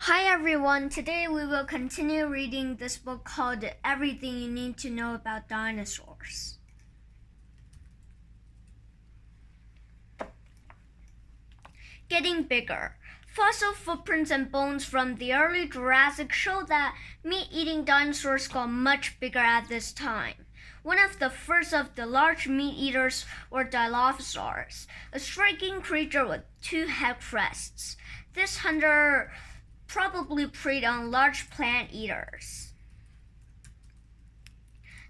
Hi everyone, today we will continue reading this book called Everything You Need to Know About Dinosaurs. Getting bigger. Fossil footprints and bones from the early Jurassic show that meat-eating dinosaurs got much bigger at this time. One of the first of the large meat-eaters were Dilophosaurus, a striking creature with two head crests. This hunter probably preyed on large plant eaters.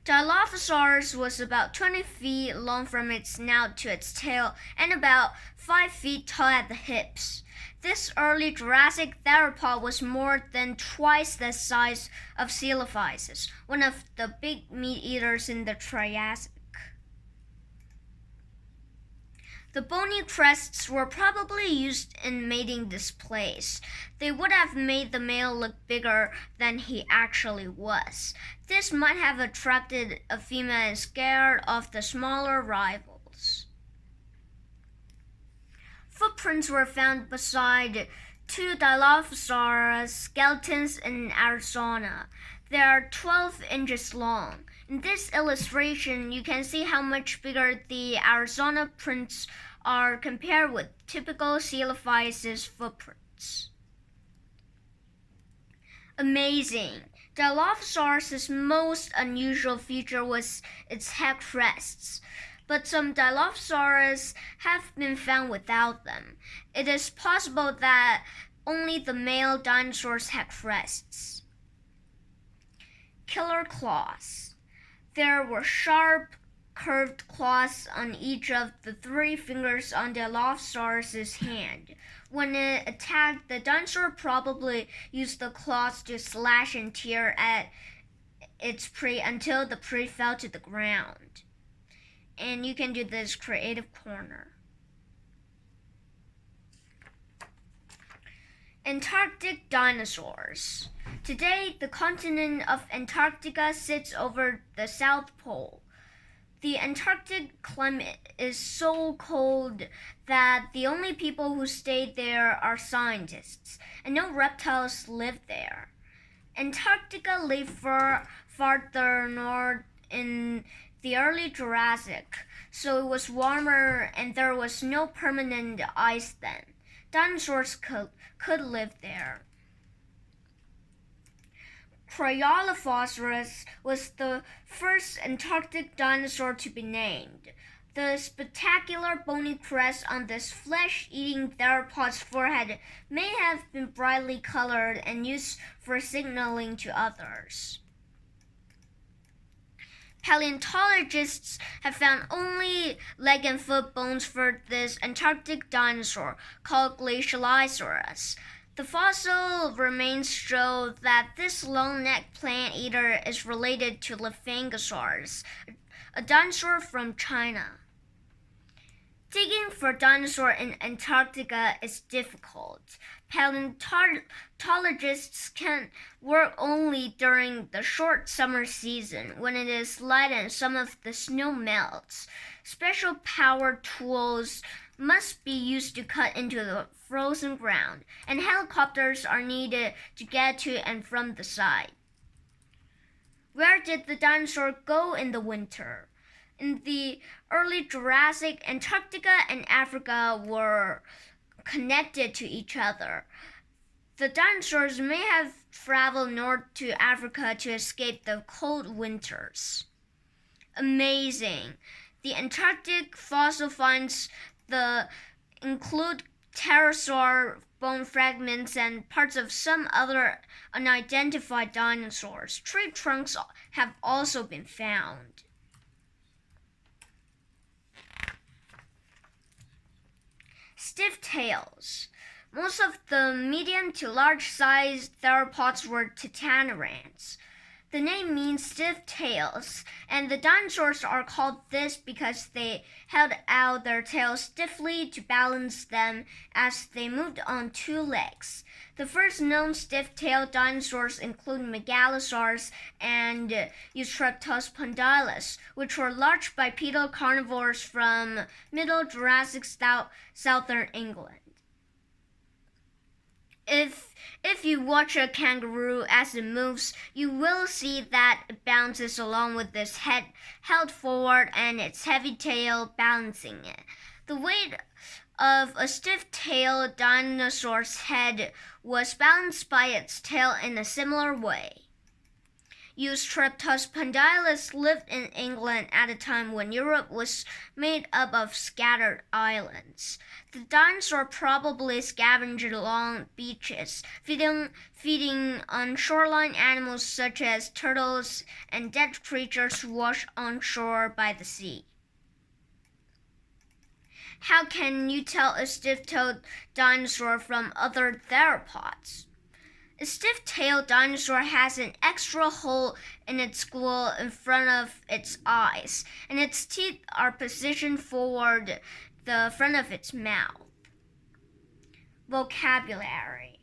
Dilophosaurus was about 20 feet long from its snout to its tail and about 5 feet tall at the hips. This early Jurassic theropod was more than twice the size of Coelophysis, one of the big meat eaters in the Triassic. The bony crests were probably used in mating displays. They would have made the male look bigger than he actually was. This might have attracted a female scared of the smaller rivals. Footprints were found beside two Dilophosaurus skeletons in Arizona. They are 12 inches long. In this illustration, you can see how much bigger the Arizona prints are compared with typical Coelophysis footprints. Amazing! Dilophosaurus' most unusual feature was its head crests, but some Dilophosaurus have been found without them. It is possible that only the male dinosaurs had crests. Killer claws. There were sharp, curved claws on each of the 3 fingers on Dilophosaurus' hand. When it attacked, the dinosaur probably used the claws to slash and tear at its prey until the prey fell to the ground. And you can do this creative corner. Antarctic dinosaurs. Today, the continent of Antarctica sits over the South Pole. The Antarctic climate is so cold that the only people who stay there are scientists, and no reptiles live there. Antarctica lay farther north in the early Jurassic, so it was warmer and there was no permanent ice then. Dinosaurs could live there. Cryolophosaurus was the first Antarctic dinosaur to be named. The spectacular bony crest on this flesh-eating theropod's forehead may have been brightly colored and used for signaling to others. Paleontologists have found only leg and foot bones for this Antarctic dinosaur, called Glacialisaurus. The fossil remains show that this long-necked plant eater is related to Lophangosaurus, a dinosaur from China. Digging for dinosaurs in Antarctica is difficult. Paleontologists can work only during the short summer season when it is light and some of the snow melts. Special power tools must be used to cut into the frozen ground, and helicopters are needed to get to and from the site. Where did the dinosaur go in the winter? In the early Jurassic, Antarctica and Africa were connected to each other. The dinosaurs may have traveled north to Africa to escape the cold winters. Amazing! The Antarctic fossil finds include pterosaur bone fragments and parts of some other unidentified dinosaurs. Tree trunks have also been found. Stiff tails. Most of the medium to large-sized theropods were titanorans. The name means stiff tails, and the dinosaurs are called this because they held out their tails stiffly to balance them as they moved on 2 legs. The first known stiff-tailed dinosaurs include Megalosaurus and Eustreptospondylus, which were large bipedal carnivores from Middle Jurassic southern England. If If you watch a kangaroo as it moves, you will see that it bounces along with its head held forward and its heavy tail balancing it. The weight of a stiff-tailed dinosaur's head was balanced by its tail in a similar way. Eustreptospondylus lived in England at a time when Europe was made up of scattered islands. The dinosaur probably scavenged along beaches, feeding on shoreline animals such as turtles and dead creatures washed on shore by the sea. How can you tell a stiff-tailed dinosaur from other theropods? A stiff-tailed dinosaur has an extra hole in its skull in front of its eyes, and its teeth are positioned forward the front of its mouth. Vocabulary.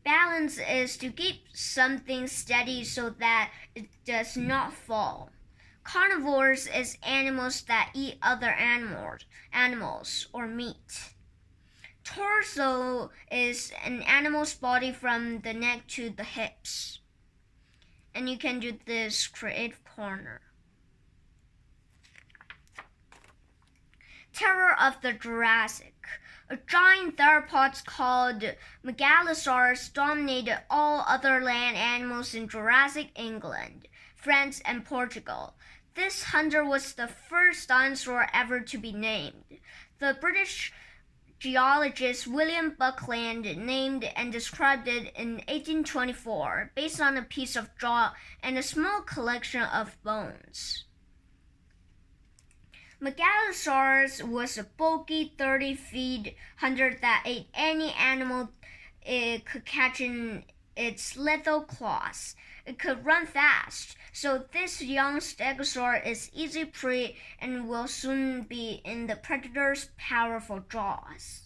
Balance is to keep something steady so that it does not fall. Carnivores is animals that eat other animals or meat. Torso is an animal's body from the neck to the hips. And you can do this creative corner. Terror of the Jurassic. A giant theropod called Megalosaurus dominated all other land animals in Jurassic England, France, and Portugal. This hunter was the first dinosaur ever to be named. The British geologist William Buckland named and described it in 1824 based on a piece of jaw and a small collection of bones. Megalosaurus was a bulky 30-feet hunter that ate any animal it could catch in its lethal claws. It could run fast, so this young stegosaur is easy prey and will soon be in the predator's powerful jaws.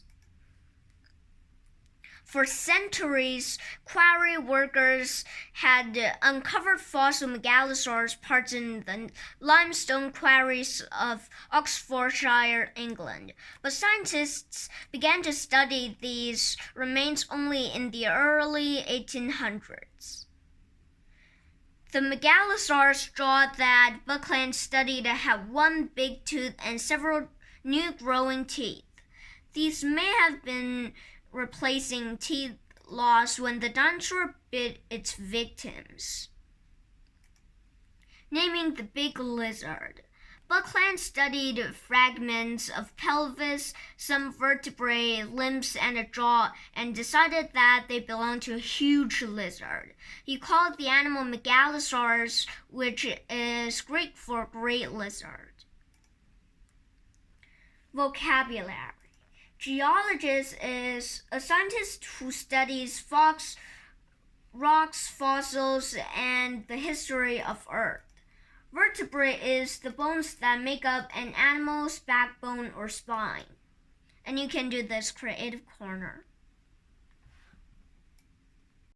For centuries, quarry workers had uncovered fossil megalosaurus parts in the limestone quarries of Oxfordshire, England, but scientists began to study these remains only in the early 1800s. The megalosaurus jaw that Buckland studied had one big tooth and several new growing teeth. These may have been replacing teeth lost when the dinosaur bit its victims. Naming the big lizard. Buckland studied fragments of pelvis, some vertebrae, limbs, and a jaw, and decided that they belonged to a huge lizard. He called the animal Megalosaurus, which is Greek for great lizard. Vocabulary. Geologist is a scientist who studies rocks, fossils, and the history of Earth. Vertebrae is the bones that make up an animal's backbone or spine. And you can do this creative corner.